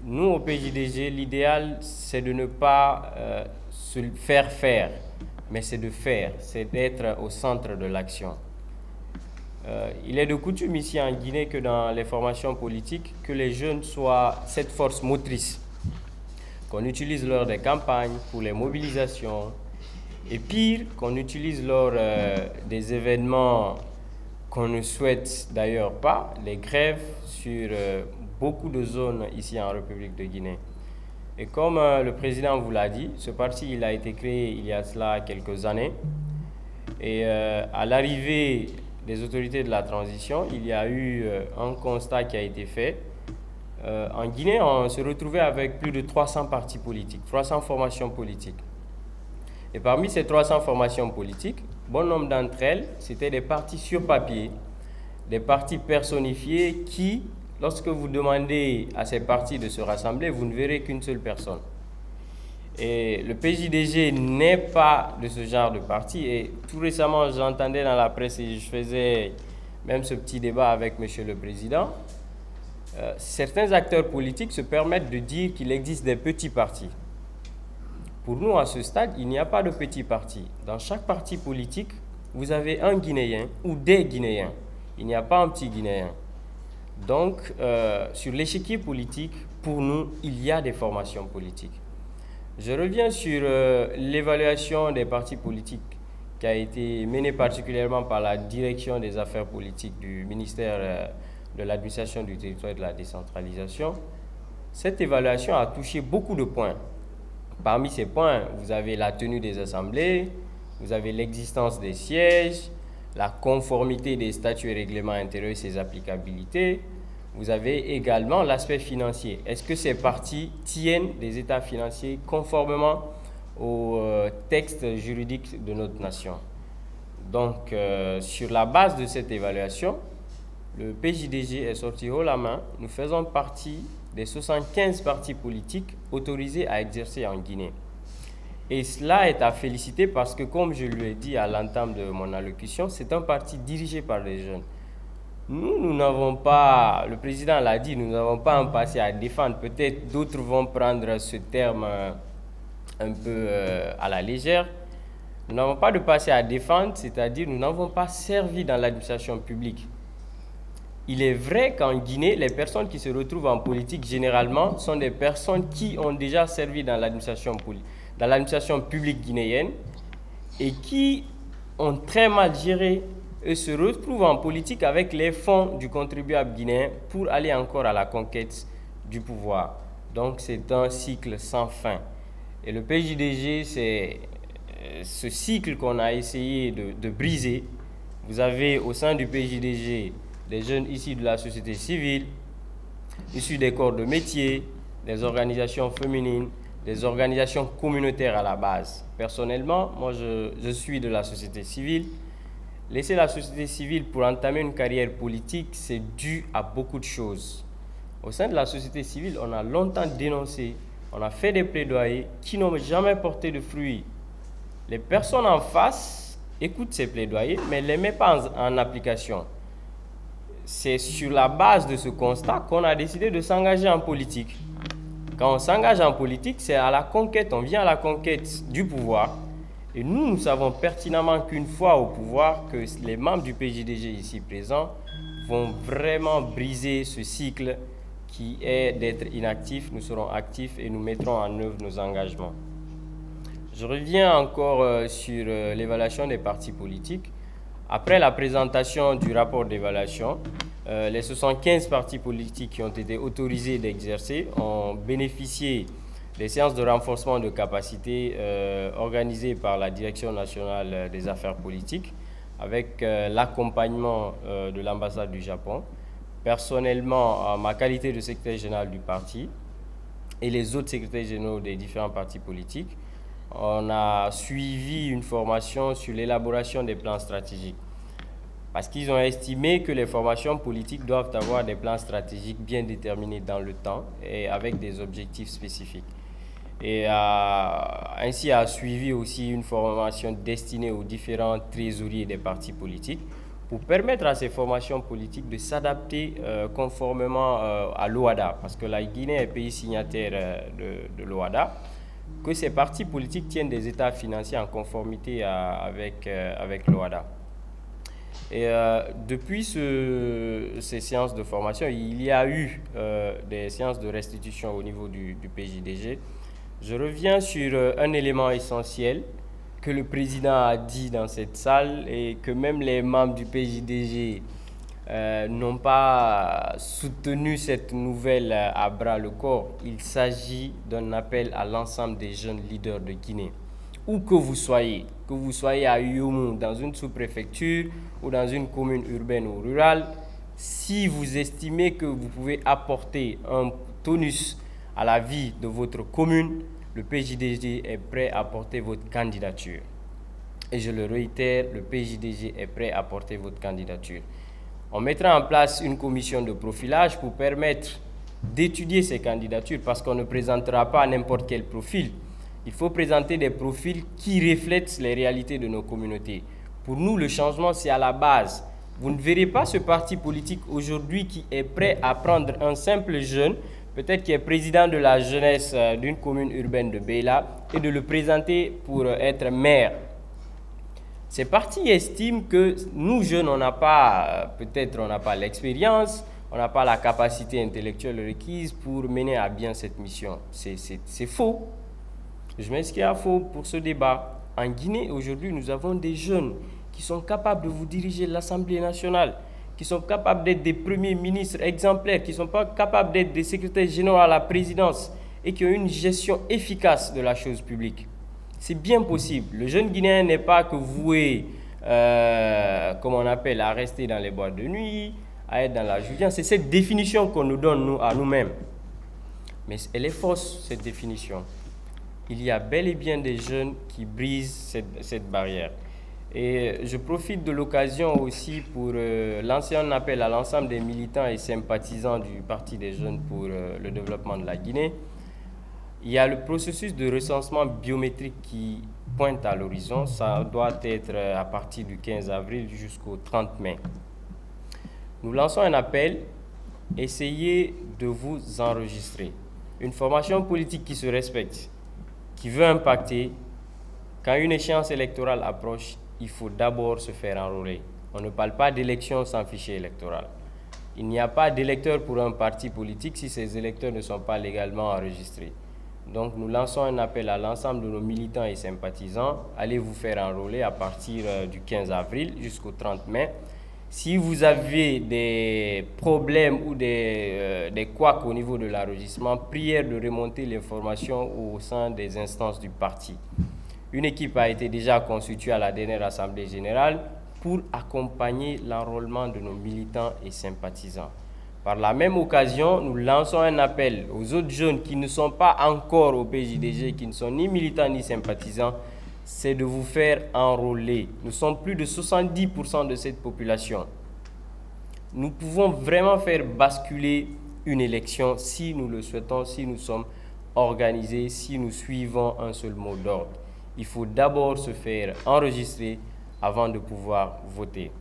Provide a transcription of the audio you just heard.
Nous, au PJDG, l'idéal, c'est de ne pas se faire, mais c'est de faire, c'est d'être au centre de l'action. Il est de coutume ici en Guinée que dans les formations politiques, que les jeunes soient cette force motrice, qu'on utilise lors des campagnes, pour les mobilisations, et pire, qu'on utilise lors des événements qu'on ne souhaite d'ailleurs pas, les grèves sur beaucoup de zones ici en République de Guinée. Et comme le président vous l'a dit, ce parti il a été créé il y a cela quelques années. Et à l'arrivée des autorités de la transition, il y a eu un constat qui a été fait. En Guinée, on se retrouvait avec plus de 300 partis politiques, 300 formations politiques. Et parmi ces 300 formations politiques, bon nombre d'entre elles, c'était des partis sur papier, des partis personnifiés qui, lorsque vous demandez à ces partis de se rassembler, vous ne verrez qu'une seule personne. Et le PJDG n'est pas de ce genre de parti. Et tout récemment, j'entendais dans la presse et je faisais même ce petit débat avec M. le Président. Certains acteurs politiques se permettent de dire qu'il existe des petits partis. Pour nous, à ce stade, il n'y a pas de petits partis. Dans chaque parti politique, vous avez un Guinéen ou des Guinéens. Il n'y a pas un petit Guinéen. Donc, sur l'échiquier politique, pour nous, il y a des formations politiques. Je reviens sur l'évaluation des partis politiques qui a été menée particulièrement par la direction des affaires politiques du ministère de l'administration du territoire et de la décentralisation. Cette évaluation a touché beaucoup de points. Parmi ces points, vous avez la tenue des assemblées, vous avez l'existence des sièges, la conformité des statuts et règlements intérieurs et ses applicabilités. Vous avez également l'aspect financier. Est-ce que ces partis tiennent des états financiers conformément aux textes juridiques de notre nation? Donc, sur la base de cette évaluation, le PJDG est sorti haut la main. Nous faisons partie des 75 partis politiques autorisés à exercer en Guinée. Et cela est à féliciter parce que, comme je lui ai dit à l'entame de mon allocution, c'est un parti dirigé par les jeunes. Nous n'avons pas, le président l'a dit, nous n'avons pas un passé à défendre. Peut-être d'autres vont prendre ce terme un peu à la légère. Nous n'avons pas de passé à défendre, c'est-à-dire nous n'avons pas servi dans l'administration publique. Il est vrai qu'en Guinée, les personnes qui se retrouvent en politique, généralement, sont des personnes qui ont déjà servi dans l'administration publique guinéenne et qui ont très mal géré et se retrouvent en politique avec les fonds du contribuable guinéen pour aller encore à la conquête du pouvoir. Donc c'est un cycle sans fin. Et le PJDG, c'est ce cycle qu'on a essayé de briser. Vous avez au sein du PJDG des jeunes issus de la société civile, issus des corps de métier, des organisations féminines, des organisations communautaires à la base. Personnellement, moi je suis de la société civile. Laisser la société civile pour entamer une carrière politique, c'est dû à beaucoup de choses. Au sein de la société civile, on a longtemps dénoncé, on a fait des plaidoyers qui n'ont jamais porté de fruits. Les personnes en face écoutent ces plaidoyers, mais ne les mettent pas en application. C'est sur la base de ce constat qu'on a décidé de s'engager en politique. Quand on s'engage en politique, c'est à la conquête, on vient à la conquête du pouvoir. Et nous savons pertinemment qu'une fois au pouvoir, que les membres du PJDG ici présents vont vraiment briser ce cycle qui est d'être inactifs. Nous serons actifs et nous mettrons en œuvre nos engagements. Je reviens encore sur l'évaluation des partis politiques. Après la présentation du rapport d'évaluation, les 75 partis politiques qui ont été autorisés d'exercer ont bénéficié des séances de renforcement de capacité organisées par la Direction nationale des affaires politiques avec l'accompagnement de l'ambassade du Japon. Personnellement, en ma qualité de secrétaire général du parti et les autres secrétaires généraux des différents partis politiques, on a suivi une formation sur l'élaboration des plans stratégiques. Parce qu'ils ont estimé que les formations politiques doivent avoir des plans stratégiques bien déterminés dans le temps et avec des objectifs spécifiques. Et ainsi a suivi aussi une formation destinée aux différents trésoriers des partis politiques pour permettre à ces formations politiques de s'adapter conformément à l'OHADA, parce que la Guinée est pays signataire de l'OHADA, que ces partis politiques tiennent des états financiers en conformité avec l'OHADA. Et depuis ces séances de formation, il y a eu des séances de restitution au niveau du PJDG. Je reviens sur un élément essentiel que le président a dit dans cette salle et que même les membres du PJDG n'ont pas soutenu cette nouvelle à bras le corps. Il s'agit d'un appel à l'ensemble des jeunes leaders de Guinée. Où que vous soyez à Youmou, dans une sous-préfecture ou dans une commune urbaine ou rurale, si vous estimez que vous pouvez apporter un tonus à la vie de votre commune, le PJDG est prêt à porter votre candidature. Et je le réitère, le PJDG est prêt à porter votre candidature. On mettra en place une commission de profilage pour permettre d'étudier ces candidatures parce qu'on ne présentera pas n'importe quel profil. Il faut présenter des profils qui reflètent les réalités de nos communautés. Pour nous, le changement, c'est à la base. Vous ne verrez pas ce parti politique aujourd'hui qui est prêt à prendre un simple jeune, peut-être qui est président de la jeunesse d'une commune urbaine de Beila, et de le présenter pour être maire. Ces partis estiment que nous, jeunes, on n'a pas l'expérience, on n'a pas la capacité intellectuelle requise pour mener à bien cette mission. C'est faux. Je m'inscris à faux pour ce débat. En Guinée, aujourd'hui, nous avons des jeunes qui sont capables de vous diriger l'Assemblée nationale, qui sont capables d'être des premiers ministres exemplaires, qui sont pas capables d'être des secrétaires généraux à la présidence et qui ont une gestion efficace de la chose publique. C'est bien possible. Le jeune Guinéen n'est pas que voué, comme on appelle, à rester dans les boîtes de nuit, à être dans la jouissance. C'est cette définition qu'on nous donne à nous-mêmes. Mais elle est fausse, cette définition. Il y a bel et bien des jeunes qui brisent cette barrière. Et je profite de l'occasion aussi pour lancer un appel à l'ensemble des militants et sympathisants du Parti des jeunes pour le développement de la Guinée. Il y a le processus de recensement biométrique qui pointe à l'horizon. Ça doit être à partir du 15 avril jusqu'au 30 mai. Nous lançons un appel. Essayez de vous enregistrer. Une formation politique qui se respecte, qui veut impacter, quand une échéance électorale approche, il faut d'abord se faire enrôler. On ne parle pas d'élection sans fichier électoral. Il n'y a pas d'électeurs pour un parti politique si ces électeurs ne sont pas légalement enregistrés. Donc nous lançons un appel à l'ensemble de nos militants et sympathisants. Allez vous faire enrôler à partir du 15 avril jusqu'au 30 mai. Si vous avez des problèmes ou des couacs au niveau de l'enregistrement, prière de remonter l'information au sein des instances du parti. Une équipe a été déjà constituée à la dernière Assemblée générale pour accompagner l'enrôlement de nos militants et sympathisants. Par la même occasion, nous lançons un appel aux autres jeunes qui ne sont pas encore au PJDG, qui ne sont ni militants ni sympathisants, c'est de vous faire enrôler. Nous sommes plus de 70% de cette population. Nous pouvons vraiment faire basculer une élection si nous le souhaitons, si nous sommes organisés, si nous suivons un seul mot d'ordre. Il faut d'abord se faire enregistrer avant de pouvoir voter.